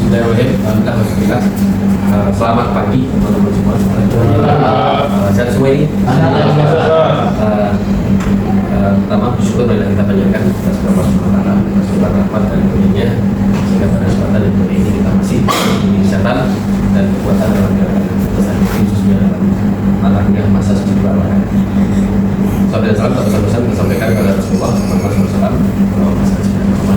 Bismillahirrahmanirrahim. Alhamdulillah. Selamat pagi teman-teman semua. Sehat semua ini. Pertama bersyukur marilah kita panjatkan atas Allah Subhanahu wa taala atas rahmat dan karunia sehingga pada kesempatan yang mulia ini kita masih diberi kesehatan dan kekuatan dalam menjalankan khususnya dalam matangnya masa suci Ramadan. Salam dan salam tak pesan-pesan kita sampaikan kepada Rasulullah SAW bahwa masa suci Ramadan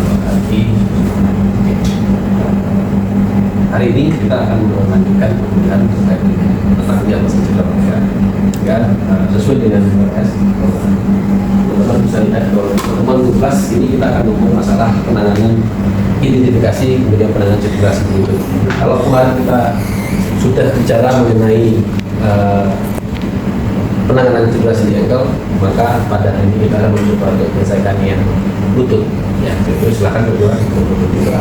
hari ini kita akan melanjutkan pemilihan terkait dengan matangnya masa suci Ramadan ya, sesuai dengan URS. Teman-teman bisa lihat bahwa pertemuan 12 ini kita akan ngomong masalah penanganan identifikasi kemudian penanganan cedera seperti itu. Kalau kemarin kita sudah bicara mengenai penanganan cedera di ankle, maka pada hari ini kita akan mencoba untuk menyelesaikan yang lutut. Ya, jadi silakan berdua untuk berbicara.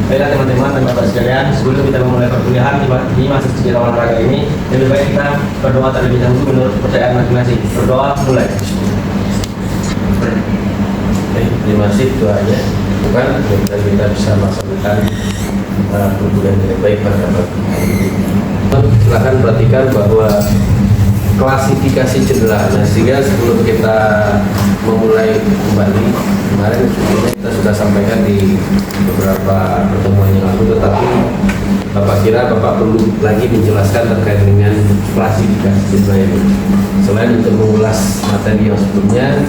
Baiklah teman-teman dan bapak sekalian, sebelum kita memulai perkuliahan di masa suci olahraga ini, lebih baik kita berdoa terlebih dahulu menurut kepercayaan masing-masing. Berdoa mulai. Terima kasih doanya. Bukan dan kita bisa melaksanakan perkuliahan dengan baik pada pagi hari ini. Silakan perhatikan bahwa klasifikasi cedera. Nah, sehingga sebelum kita memulai kembali, kemarin kita sudah sampaikan di beberapa pertemuan yang lalu, tetapi Bapak kira Bapak perlu lagi menjelaskan terkait dengan klasifikasi cedera ini. Selain untuk mengulas materi yang sebelumnya,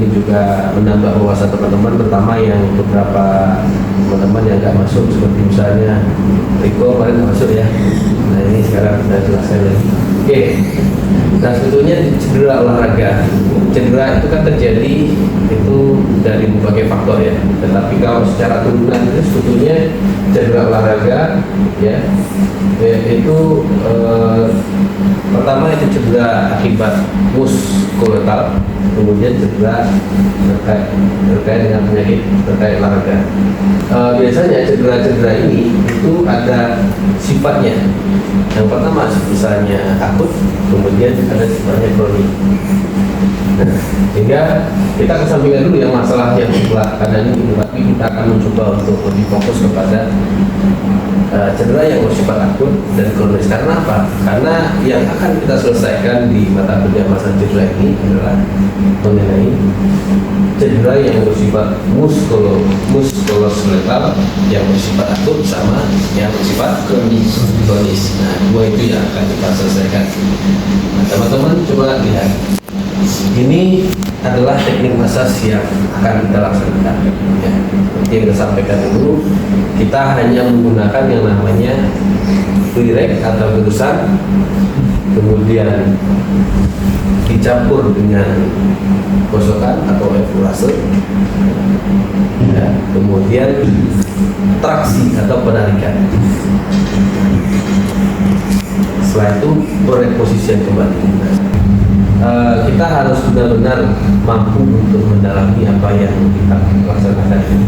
ini juga menambah wawasan teman-teman, pertama yang beberapa teman-teman yang nggak masuk, seperti misalnya Riko kemarin nggak masuk ya. Nah, ini sekarang sudah jelaskan lagi. Oke. Nah, sebetulnya cedera olahraga, cedera itu kan terjadi itu dari berbagai faktor ya. Tetapi kalau secara turunan itu sebetulnya cedera olahraga ya itu pertama itu cedera akibat muskuloskeletal, kemudian cedera terkait dengan penyakit terkait olahraga. Biasanya cedera-cedera ini itu ada sifatnya. Yang pertama misalnya akut, kemudian ada sifatnya kronik. Nah, sehingga kita kesampingkan dulu yang masalah yang sebelah kanan ini, tapi kita akan mencoba untuk lebih fokus kepada cedera yang bersifat akut dan kronis. Karena apa? Karena yang akan kita selesaikan di mata kuliah masa cedera ini adalah mengenai cedera yang bersifat muskuloskeletal, yang bersifat akut sama yang bersifat kronis. Nah, dua itu yang akan kita selesaikan. Nah, teman-teman coba lihat. Ini adalah teknik masaj yang akan kita laksanakan. Ya, seperti yang kita sampaikan dulu, kita hanya menggunakan yang namanya direct atau gerusan, kemudian dicampur dengan gosokan atau efulase, ya, kemudian traksi atau penarikan. Setelah itu reposisian kembali. Kita harus benar-benar mampu untuk mendalami apa yang kita laksanakan ini.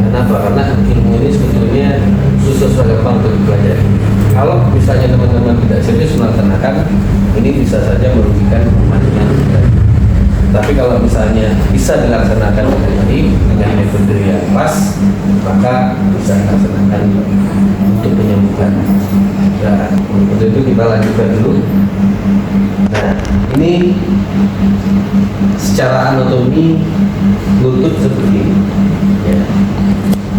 Kenapa? Karena ilmu ini sebetulnya susah gampang untuk dipelajari. Kalau misalnya teman-teman tidak serius melaksanakan, ini bisa saja merugikan kemandirian kita. Tapi kalau misalnya bisa dilaksanakan dengan baik dengan metode yang pas, maka bisa dilaksanakan untuk penyembuhan. Nah, untuk itu kita lanjutkan dulu. Nah, ini secara anatomi lutut seperti ini. Ya.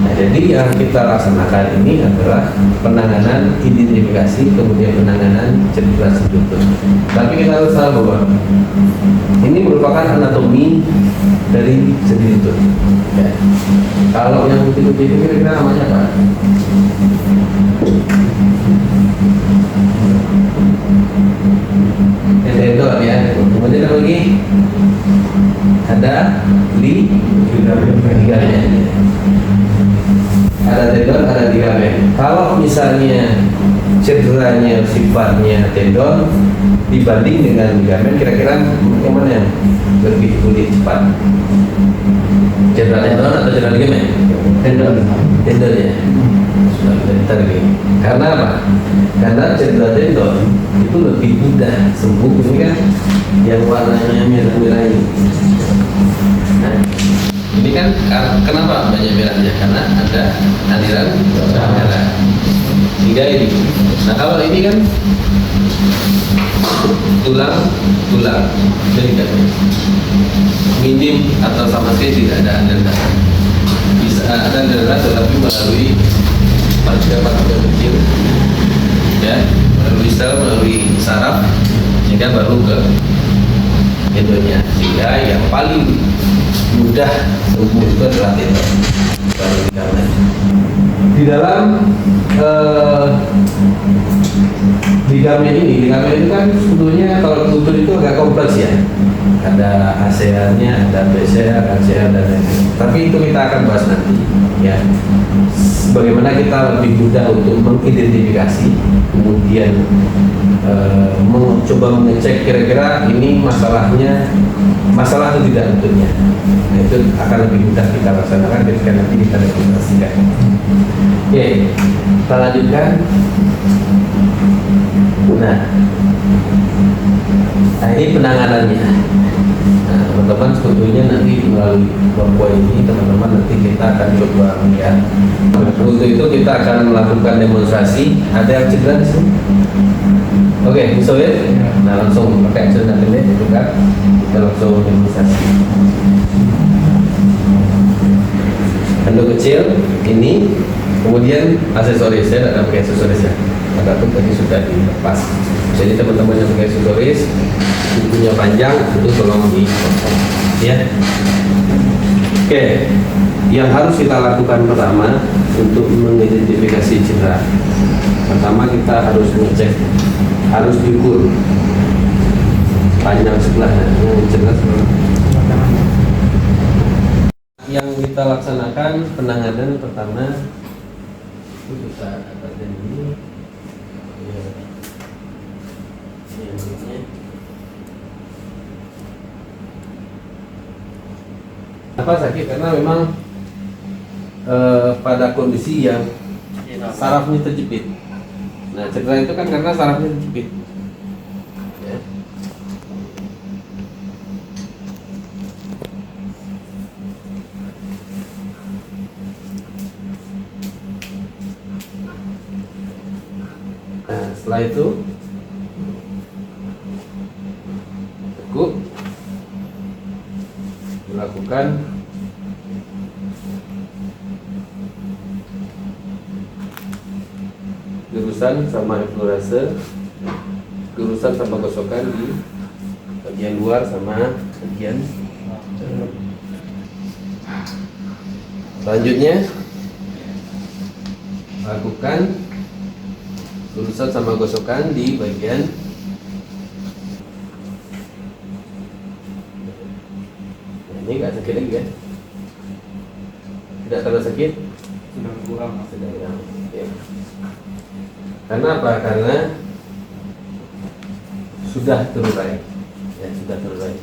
Nah, jadi yang kita laksanakan ini adalah penanganan identifikasi, kemudian penanganan cedera lutut. Tapi kita harus tahu bahwa ini merupakan anatomi dari sendi lutut. Ya. Kalau yang putih-putih itu kira-kira namanya apa? Tendon ya. Kemudian apa lagi? Ada ligamen. Ada tendon, ada ligamen. Kalau misalnya cederanya sifatnya tendon dibanding dengan ligamen, kira-kira yang mana yang lebih pulih cepat? Cedera tendon atau cedera ligamen? Tendon ya. Karena apa? Karena cedera tendon itu lebih mudah sembuh. Ini kan yang warnanya merah-merah ini. Nah, Ini kan kenapa banyak merahnya? Karena ada aliran darah. Hingga ini. Nah kalau ini kan tulang tidak minim atau sama sekali tidak ada aliran darah. Bisa ada aliran darah tetapi melalui partikel-partikel kecil, ya, melalui sel, melalui saraf, sehingga baru ke endonya. Sehingga yang paling mudah sembuh itu adalah tendon, baru ligamen. Di dalam ligamen itu kan sebetulnya kalau lutut itu agak kompleks ya. Ada ACL-nya, ada BCL, ACL dan lain-lain. Tapi itu kita akan bahas nanti, ya. Bagaimana kita lebih mudah untuk mengidentifikasi, kemudian mencoba mengecek kira-kira ini masalah atau tidak tentunya. Nah, itu akan lebih mudah kita laksanakan ketika nanti kita demonstrasikan. Oke, kita lanjutkan. Nah ini penanganannya. Nah, teman-teman sebetulnya nanti melalui Papua ini teman-teman nanti kita akan coba melihat. Untuk itu kita akan melakukan demonstrasi. Ada yang cedera di sini? Oke, bisa ya? Nah langsung pakai celana pendek itu kan kita langsung demonstrasi. Handuk kecil ini, kemudian aksesoris. Saya tidak pakai aksesoris ya. Ada tadi sudah dilepas. Jadi teman-teman yang pakai aksesoris, bukunya panjang itu tolong dipotong, ya. Oke, yang harus kita lakukan pertama untuk mengidentifikasi cedera. Pertama kita harus mengecek, harus diukur panjang sebelahnya, yang jelas. Yang kita laksanakan penanganan pertama itu kita ada ini. Apa sakit? Karena memang pada kondisi yang sarafnya terjepit. Nah cedera itu kan karena sarafnya terjepit, ya. Nah setelah itu tekuk, dilakukan gerusan sama eflorase, gerusan sama gosokan di bagian luar sama bagian dalam. Selanjutnya lakukan gerusan sama gosokan di bagian ini nggak sakit lagi kan? Tidak terlalu sakit? Sudah kurang. Sudah kurang. Ya. Karena apa? Karena sudah terurai. Ya, sudah terurai.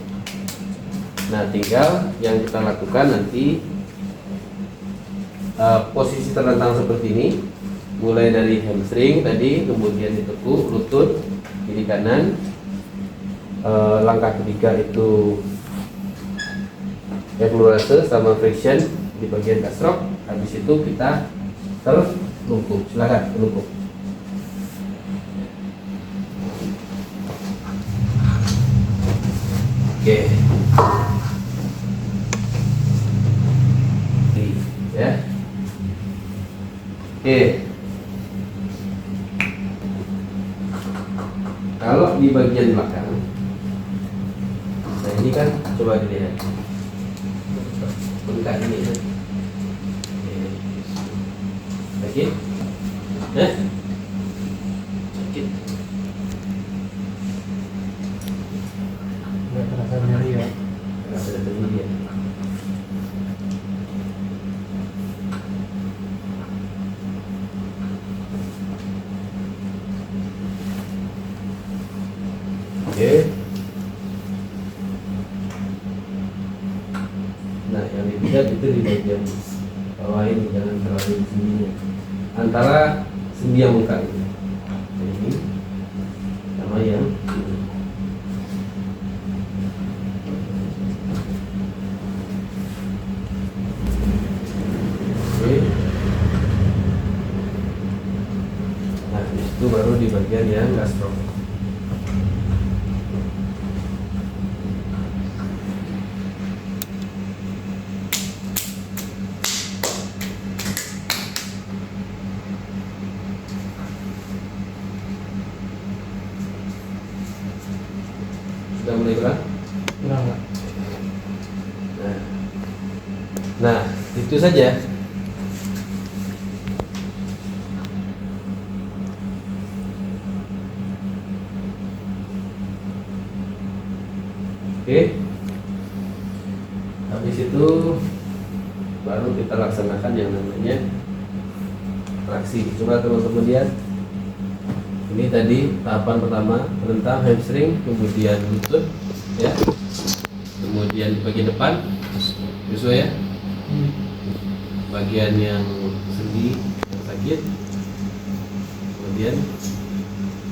Nah, tinggal yang kita lakukan nanti posisi terlentang seperti ini, mulai dari hamstring tadi, kemudian ditekuk lutut kiri kanan. Langkah ketiga itu eflorase sama friction di bagian gastrok. Habis itu kita terlungkup. Silakan terlungkup. Oke. Ya. Oke. Kalau di bagian belakang, nah ini kan coba dilihat. Bengkak ini ya. Sakit? Sakit. Nggak terasa nyeri ya. Terasa nyeri ya. Oke. Nah, yang dilihat itu di bagian bawah ini, jangan terlalu di sini. Antara sendi yang muka ini, sama yang ini. Itu baru di bagian yang gastro. Sudah mulai kurang? Kurang, Pak. Nah, itu saja. Oke. Habis itu baru kita laksanakan yang namanya traksi. Coba teman-teman lihat. Ini tadi tahapan pertama, menentang hamstring, kemudian lutut, ya. Kemudian di bagian depan, sesuai ya. Bagian yang sendi yang sakit, kemudian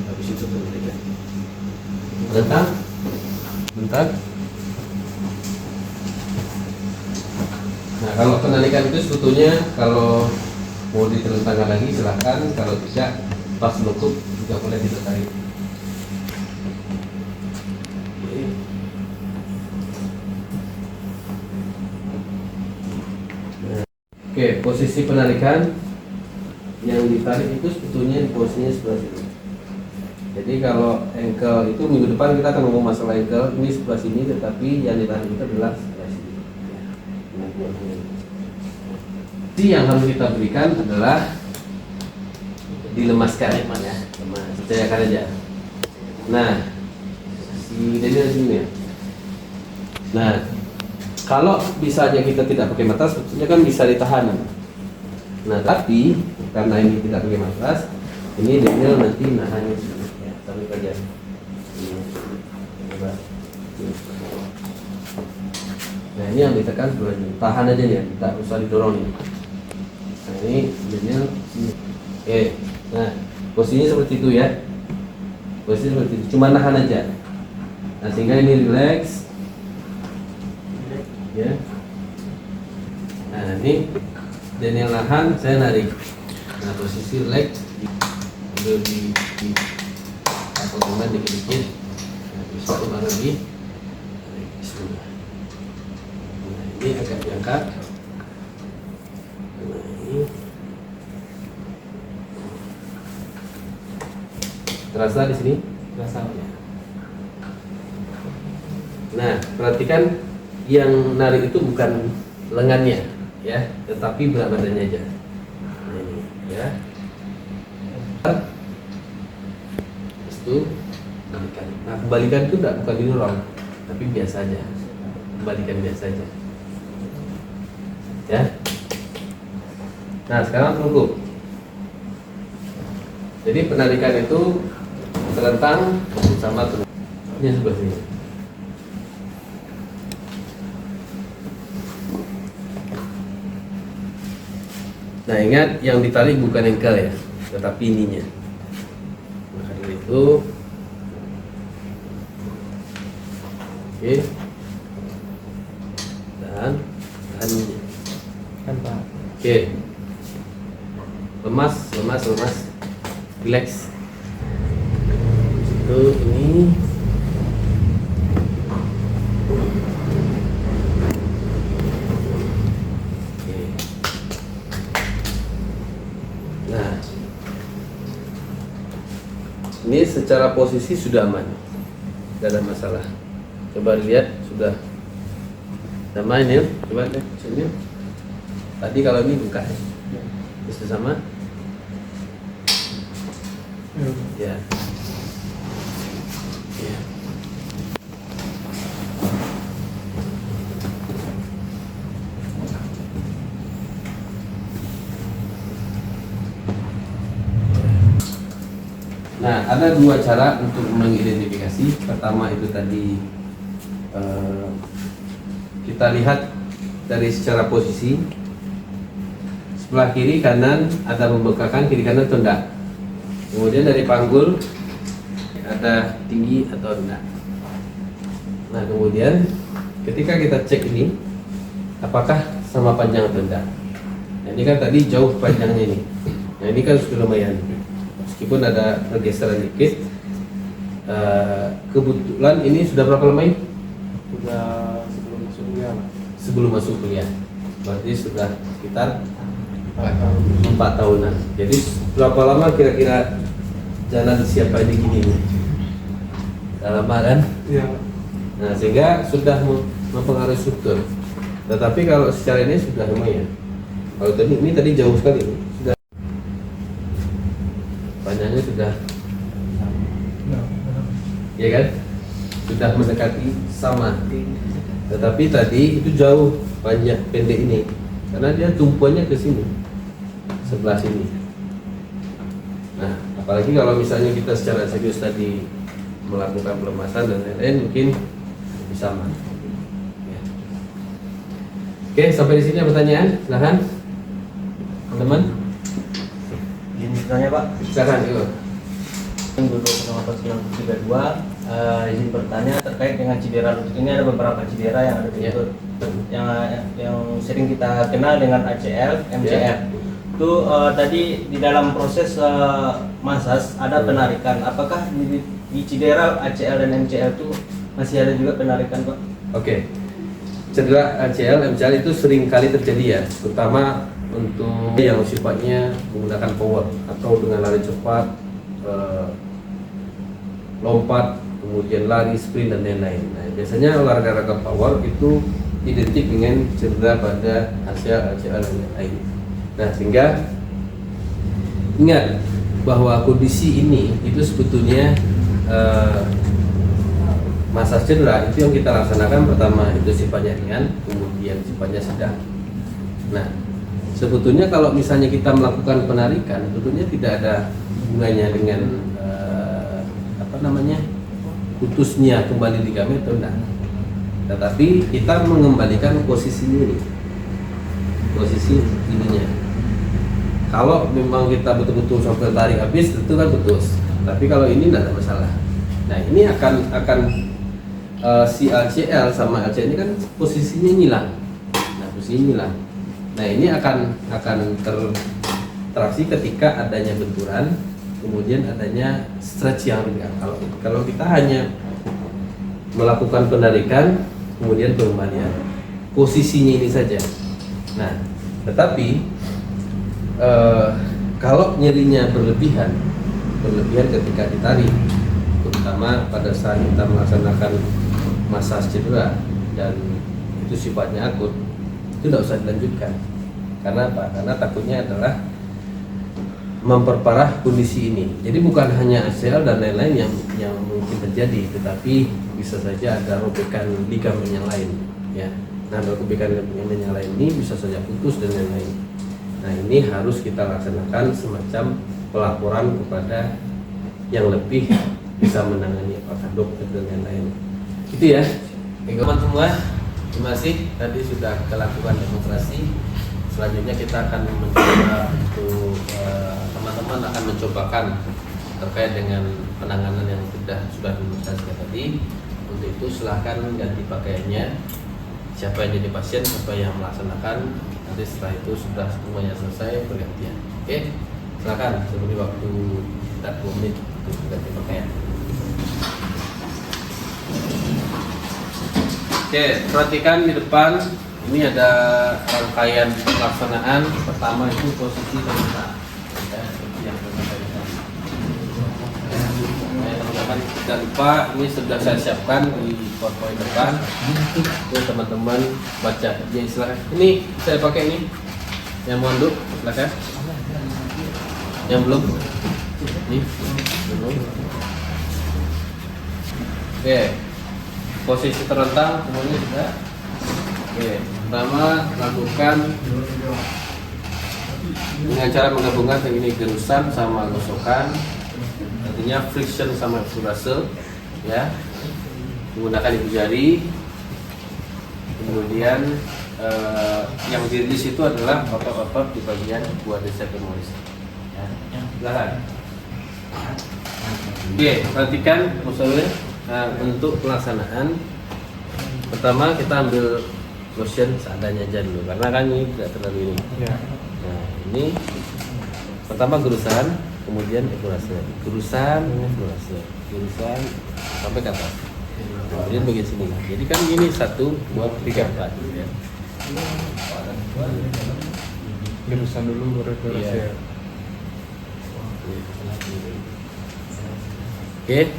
habis itu penarikan. Menentang, bentar. Nah, kalau penarikan itu sebetulnya kalau mau ditelentangkan lagi silahkan, kalau tidak pas lutut juga boleh ditarik. Oke, posisi penarikan yang ditarik itu sebetulnya di posisinya sebelah sini. Jadi kalau ankle itu minggu depan kita akan ngomong masalah ankle, ini sebelah sini, tetapi yang ditarik itu adalah sebelah sini. Jadi yang harus kita berikan adalah dilemaskan, ya, percayakan aja. Nah, si Daniel sini ya. Nah, kalau misalnya kita tidak pakai matras, sebetulnya kan bisa ditahan. Nah, tapi karena ini tidak pakai matras, ini Daniel nanti nahannya sini. Ya, sambil aja. Nah, ini yang ditekan sebelahnya. Tahan aja ya, tidak usah didorong ini. Nah, ini Daniel sini. Oke. Nah, posisinya seperti itu ya. Posisinya seperti itu. Cuma nahan aja. Nah, sehingga ini relax. Ya. Nah, ini Daniel nahan, saya narik. Nah, posisi leg di atau teman dikit-dikit. Nah, bisa ulang lagi. Bismillah. Nah, ini agak diangkat. Nah, ini terasa di sini? Terasa. Nah, perhatikan yang narik itu bukan lengannya, ya, tetapi berat badannya aja. Nah, ini, ya. Terus itu kembalikan. Nah, kembalikan itu bukan didorong, tapi biasa aja. Kembalikan biasa aja. Ya. Nah, sekarang pelukuk. Jadi penarikan itu terlentang sama turun. Ini sebelah sini. Nah, ingat yang ditarik bukan ankle ya, tetapi ininya. Maka dari itu, oke, dan ininya. Kan, Pak. Oke, lemas, relax. Itu ini. Ini secara posisi sudah aman, tidak ada masalah. Coba lihat, sudah sama ini, coba lihat sini. Tadi kalau ini buka, bisa sama? Ya. Ya. Nah, ada dua cara untuk mengidentifikasi. Pertama itu tadi kita lihat dari secara posisi sebelah kiri kanan ada pembengkakan, kiri kanan atau enggak. Kemudian dari panggul ada tinggi atau enggak. Nah, kemudian ketika kita cek ini apakah sama panjang atau enggak. Nah, ini kan tadi jauh panjangnya ini. Nah, ini kan sudah lumayan. meskipun ada pergeseran dikit. Kebetulan ini sudah berapa lama ini? Sudah sebelum masuk kuliah, Pak. Sebelum masuk kuliah, berarti sudah sekitar 4 tahun. 4 tahunan. Jadi berapa lama kira-kira jalan siapa ini gini? Udah lama kan? Iya. Nah, sehingga sudah mempengaruhi struktur. Tetapi kalau secara ini sudah lumayan. Kalau tadi ini tadi jauh sekali, sudah panjangnya sudah, ya kan? Sudah mendekati sama. Tetapi tadi itu jauh panjang pendek ini, karena dia tumpuannya ke sini, sebelah sini. Nah, apalagi kalau misalnya kita secara serius tadi melakukan pelemasan dan lain-lain, mungkin lebih sama. Ya. Oke, sampai di sini ada pertanyaan, silahkan teman-teman. Izin bertanya Pak. Silakan, yuk. Dulu 1932, izin bertanya terkait dengan cedera lutut ini. Ada beberapa cedera yang ada di Ya. lutut, yang sering kita kenal dengan ACL, MCL. Itu tadi di dalam proses masas ada penarikan. Apakah di cedera ACL dan MCL itu masih ada juga penarikan, Pak? Oke. Cedera ACL, MCL itu sering kali terjadi ya, terutama untuk yang sifatnya menggunakan power atau dengan lari cepat, lompat, kemudian lari, sprint dan lain-lain. Nah, biasanya olahraga power itu identik dengan cedera pada ACL, dan lain-lain. Nah, sehingga ingat bahwa kondisi ini itu sebetulnya masa cedera itu yang kita laksanakan pertama itu sifatnya ringan, kemudian sifatnya sedang. Nah, sebetulnya kalau misalnya kita melakukan penarikan, sebetulnya tidak ada hubungannya dengan putusnya kembali ligamen atau enggak. Tetapi kita mengembalikan posisi ini, posisi ininya. Kalau memang kita betul-betul sampai tarik habis, tentu kan putus. Tapi kalau ini tidak ada masalah. Nah, ini akan si ACL sama LCL ini kan posisinya hilang. Nah, posisinya hilang. Nah, ini akan terinteraksi ketika adanya benturan, kemudian adanya stretch yang ringan. Kalau kita hanya melakukan penarikan, kemudian pengembalian, posisinya ini saja. Nah, tetapi kalau nyerinya berlebihan ketika ditarik, terutama pada saat kita melaksanakan masas cedera dan itu sifatnya akut, itu tidak usah dilanjutkan. Karena apa? Karena takutnya adalah memperparah kondisi ini. Jadi bukan hanya ACL dan lain-lain yang mungkin terjadi, tetapi bisa saja ada robekan ligamen yang lain, ya. Nah, robekan ligamen yang lain ini bisa saja putus dan lain-lain. Nah, ini harus kita laksanakan semacam pelaporan kepada yang lebih bisa menangani, apakah dokter dan lain-lain. Itu ya. Teman semua, terima kasih. Tadi sudah kita lakukan demonstrasi. Selanjutnya kita akan mencoba untuk teman-teman akan mencobakan terkait dengan penanganan yang sudah didemonstrasikan tadi. Untuk itu silahkan ganti pakaiannya. Siapa yang jadi pasien, siapa yang melaksanakan. Nanti setelah itu sudah semuanya selesai bergantian. Oke, silakan. Sebelum waktu kita 2 menit untuk ganti pakaian. Oke, perhatikan di depan. Ini ada rangkaian pelaksanaan. Pertama itu posisi terletak. Ya, seperti yang teman-teman. Teman-teman jangan lupa, ini sudah saya siapkan di PowerPoint depan. Itu teman-teman baca. Ya, silakan. Ini saya pakai ini. Yang mau duduk, silakan. Yang belum? Ini belum. Oke. Posisi terlentang semuanya sudah. Oke, pertama lakukan dengan cara menggabungkan teknik gerusan sama gosokan, artinya friction sama extrusion, ya, menggunakan ibu jari. Kemudian yang dirilis itu adalah otot-otot di bagian quadriceps femoris. Ya, silakan. Oke, perhatikan musawir. Nah, untuk pelaksanaan pertama kita ambil lotion seadanya aja dulu, karena kan ini tidak terlalu ini. Ya. Nah, ini pertama gerusan, kemudian evaluasi, kurusan, evaluasi, kurusan sampai ke atas. Kemudian bagian sini. Jadi kan ini 1, 2, 3, 4. Ya. Lulusan dulu baru evaluasi. Iya. Oke.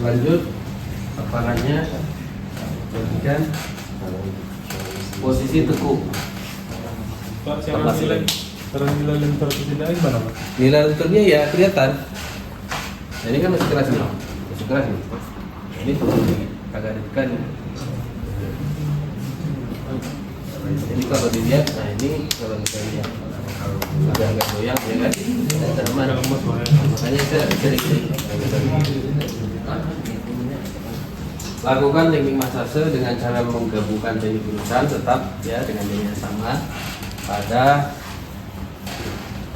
Lanjut paparannya, perhatikan posisi tekuk. Pak, cara nilai lintar tidak gimana Pak? Nilai lenturnya ya kelihatan. Nah, ini kan masih keras nih, masih keras nih. Ini perlu agak ditekan. Ini kalau dilihat, nah ini kalau kita lihat agak goyang ya kan? Aman. Makanya saya sering-sering lakukan teknik massage dengan cara menggabungkan teknik kurusan tetap ya dengan yang sama pada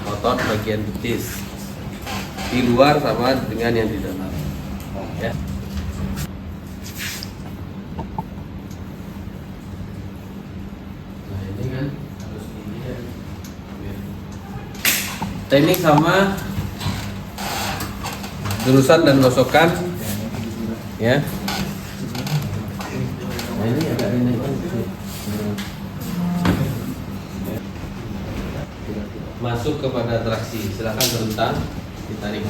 otot bagian betis di luar sama dengan yang di dalam ya. Nah ini kan harus dilihat teknik sama jurusan dan gosokan ya. Nah ini agak ini masuk kepada traksi, silakan berentang ditarik.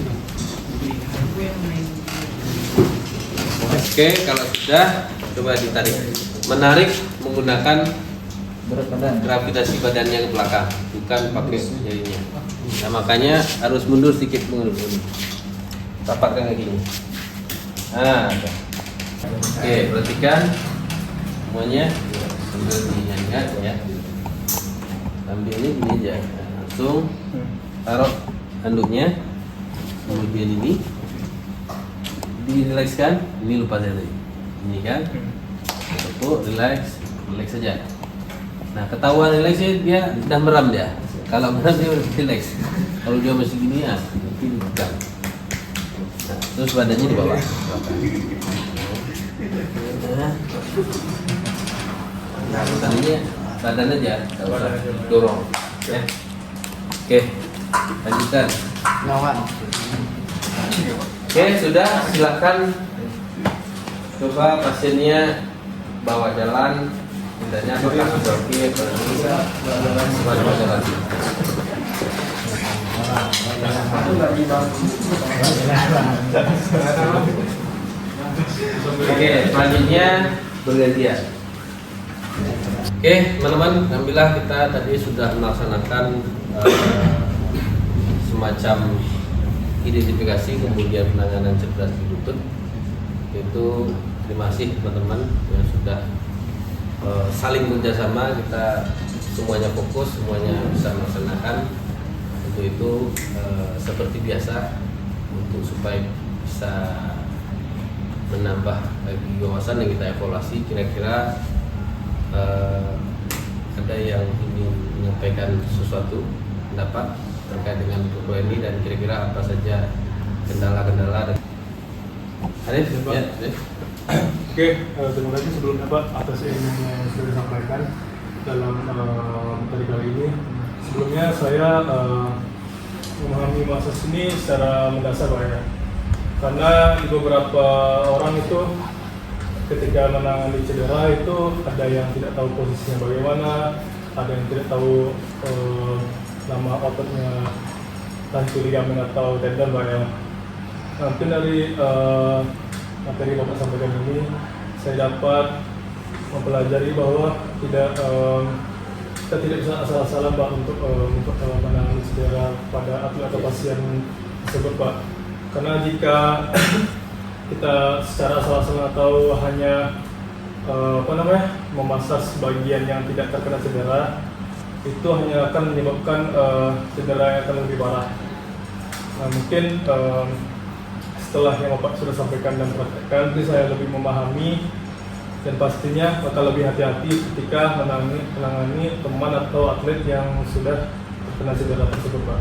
Oke, kalau sudah coba ditarik. Menarik menggunakan gravitasi badannya ke belakang, bukan pakai jarinya. Nah makanya harus mundur sedikit, mundur. Tapakkan kakinya. Nah, oke, perhatikan semuanya sambil diingat ya. Ambil ini aja. Langsung taruh handuknya, kemudian ini direlakskan. Ini lupa saya tadi, ini kan relax saja. Nah ketahuan relaxnya dia sudah meram dia. Kalau meram dia relax. Kalau dia masih gini ya mungkin bukan. Nah, terus badannya di bawah. Nah tadinya badan aja, nggak usah dorong ya. Oke, lanjutkan. Oke, sudah, silakan coba pasiennya bawa jalan, tindanya apakah sudah oke, bawa jalan. Oke, selanjutnya bergantian. Oke, teman-teman, alhamdulillah kita tadi sudah melaksanakan semacam identifikasi kemudian penanganan cedera di lutut. Itu terima kasih teman-teman yang sudah saling kerjasama, kita semuanya fokus, semuanya bisa melaksanakan. Untuk itu seperti biasa untuk supaya bisa menambah lagi wawasan yang kita evaluasi, kira-kira ada yang ingin menyampaikan sesuatu pendapat terkait dengan buku ini dan kira-kira apa saja kendala-kendala dan Arif, ya, Oke, terima kasih sebelumnya Pak atas ilmu yang sudah disampaikan dalam materi kali ini. Sebelumnya saya memahami massage ini secara mendasar Pak ya, karena di beberapa orang itu ketika menangani cedera itu ada yang tidak tahu posisinya bagaimana, ada yang tidak tahu nama ototnya, rancu ligamen atau tendon Pak ya. Mungkin dari materi Bapak sampaikan ini saya dapat mempelajari bahwa kita tidak bisa asal-asalan Pak untuk menangani cedera pada atlet atau pasien tersebut Pak. Karena jika kita secara asal-asalan atau hanya memasas bagian yang tidak terkena cedera, itu hanya akan menyebabkan cedera yang akan lebih parah. Nah, mungkin setelah yang Bapak sudah sampaikan dan praktekkan, jadi saya lebih memahami dan pastinya bakal lebih hati-hati ketika menangani teman atau atlet yang sudah terkena cedera tersebut Pak.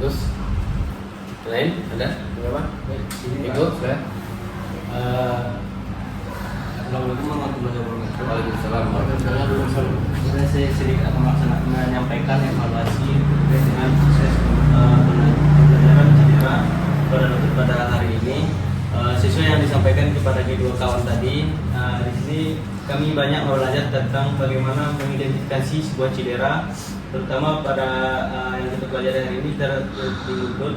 Terus lain ada? Berapa? Ikut sudah. Assalamualaikum warahmatullahi wabarakatuh. Waalaikumsalam warahmatullahi wabarakatuh. saya sedikit akan menyampaikan evaluasi terkait dengan proses pembelajaran cedera pada lutut pada hari ini. Sesuai yang disampaikan kepada kedua kawan tadi, di sini kami banyak belajar tentang bagaimana mengidentifikasi sebuah cedera, terutama pada yang kita pelajari hari ini di lutut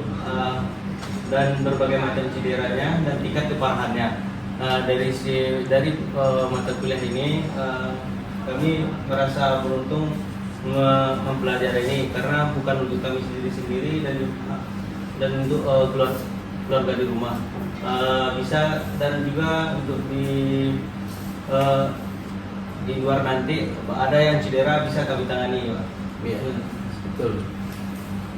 dan berbagai macam cederanya dan tingkat keparahannya. Dari mata kuliah ini kami merasa beruntung mempelajari ini karena bukan untuk kami sendiri dan untuk keluarga di rumah. Bisa dan juga untuk di luar nanti ada yang cedera bisa kami tangani, Pak. Iya, betul.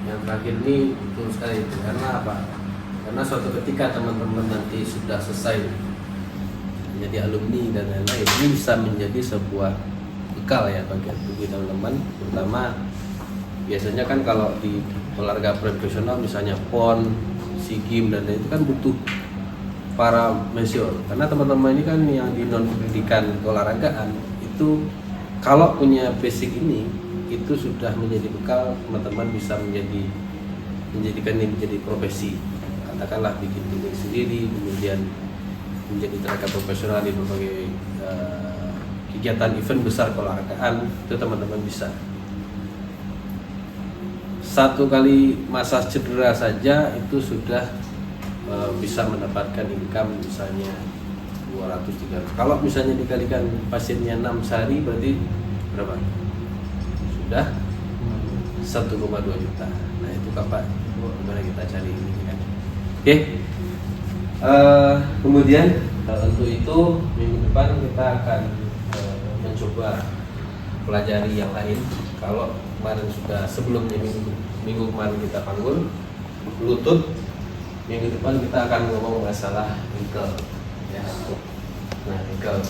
Yang terakhir ini betul sekali itu. Karena apa? Karena suatu ketika teman-teman nanti sudah selesai menjadi alumni dan lain-lain, ini bisa menjadi sebuah bekal ya bagi teman-teman. Terutama biasanya kan kalau di olahraga profesional misalnya PON, SEA Games dan lain itu kan butuh para mensior, karena teman-teman ini kan yang di non pendidikan keolahragaan itu kalau punya basic ini itu sudah menjadi bekal teman-teman bisa menjadikan ini menjadi profesi, katakanlah bikin klinik sendiri, kemudian menjadi tenaga profesional di berbagai kegiatan event besar keolahragaan, itu teman-teman bisa. Satu kali masa cedera saja itu sudah bisa mendapatkan income misalnya 200-300. Kalau misalnya dikalikan pasiennya 6 sehari berarti berapa? Sudah 1,2 juta. Nah itu kapan? Gimana kita cari ini kan? Oke. Kemudian untuk itu minggu depan kita akan mencoba pelajari yang lain. Kalau kemarin sudah sebelumnya minggu kemarin kita panggul lutut, minggu depan kita akan ngomong masalah ankle ya. Nah ankle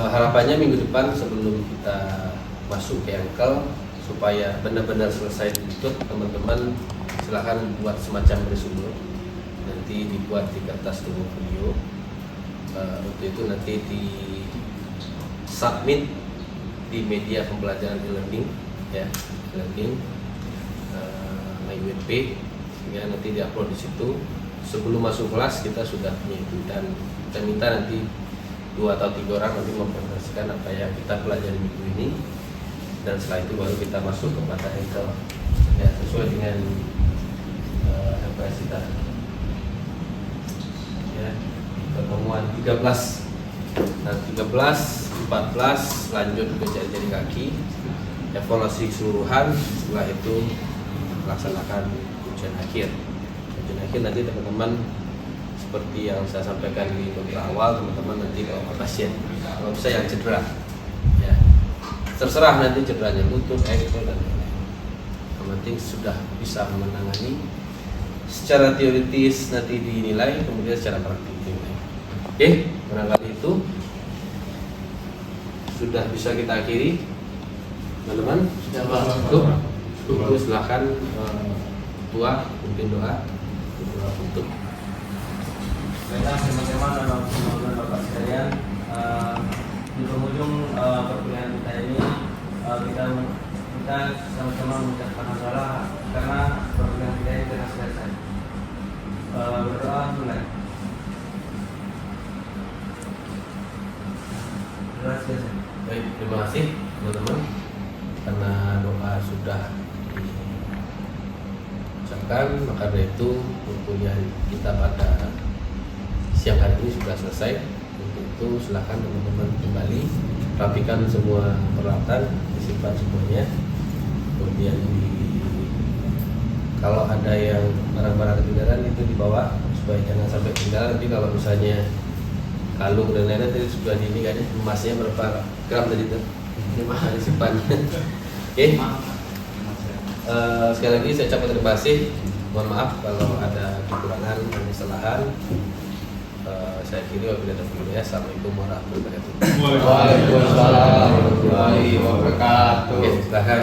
harapannya minggu depan sebelum kita masuk ke ankle supaya benar-benar selesai lutut, teman-teman silahkan buat semacam resume, nanti dibuat di kertas dulu video. Untuk itu nanti di submit di media pembelajaran e-learning ya, e-learning MyUNP, ya nanti diupload di situ. Sebelum masuk kelas kita sudah punya itu dan kita minta nanti 2 atau 3 orang nanti mempresentasikan apa yang kita pelajari minggu ini, dan setelah itu baru kita masuk kepada ankle ya, sesuai dengan MPS kita ya. Pertemuan 13 dan 13, 14 lanjut ke jari-jari kaki, evaluasi keseluruhan. Setelah itu laksanakan ujian akhir. Ujian akhir nanti teman-teman seperti yang saya sampaikan di babak awal, teman-teman nanti kalau pasien, kalau bisa yang cedera ya, terserah nanti cederanya lutut, ankle dan lain-lain. Yang penting sudah bisa menangani secara teoritis, nanti dinilai, kemudian secara praktik dinilai. Oke, barangkali itu sudah bisa kita akhiri, teman-teman. Cukup, silakan tua mungkin doa untuk. Baiklah teman-teman dan bapak sekalian, di penghujung perkuliahan kita ini kita sama-sama mengucapkan hamdalah karena perkuliahan kita ini telah selesai. Berdoa mulai. Baik, terima kasih teman-teman karena doa sudah diucapkan, maka dari itu perkuliahan kita pada siang hari ini sudah selesai. Untuk itu silakan teman-teman kembali rapikan semua peralatan, disimpan semuanya. Kemudian kalau ada yang barang-barang ketinggalan itu dibawa supaya jangan sampai ketinggalan. Nanti kalau misalnya kalung dan lain-lain tadi sudah ini kan emasnya berapa gram tadi itu? 5 disimpan. Oke. Sekali lagi saya ucapkan terima kasih. Mohon maaf kalau ada kekurangan dan kesalahan. Saya kiri wabillahi taufiq. Assalamualaikum warahmatullahi wabarakatuh. Waalaikumsalam warahmatullahi wabarakatuh. Oke, silakan.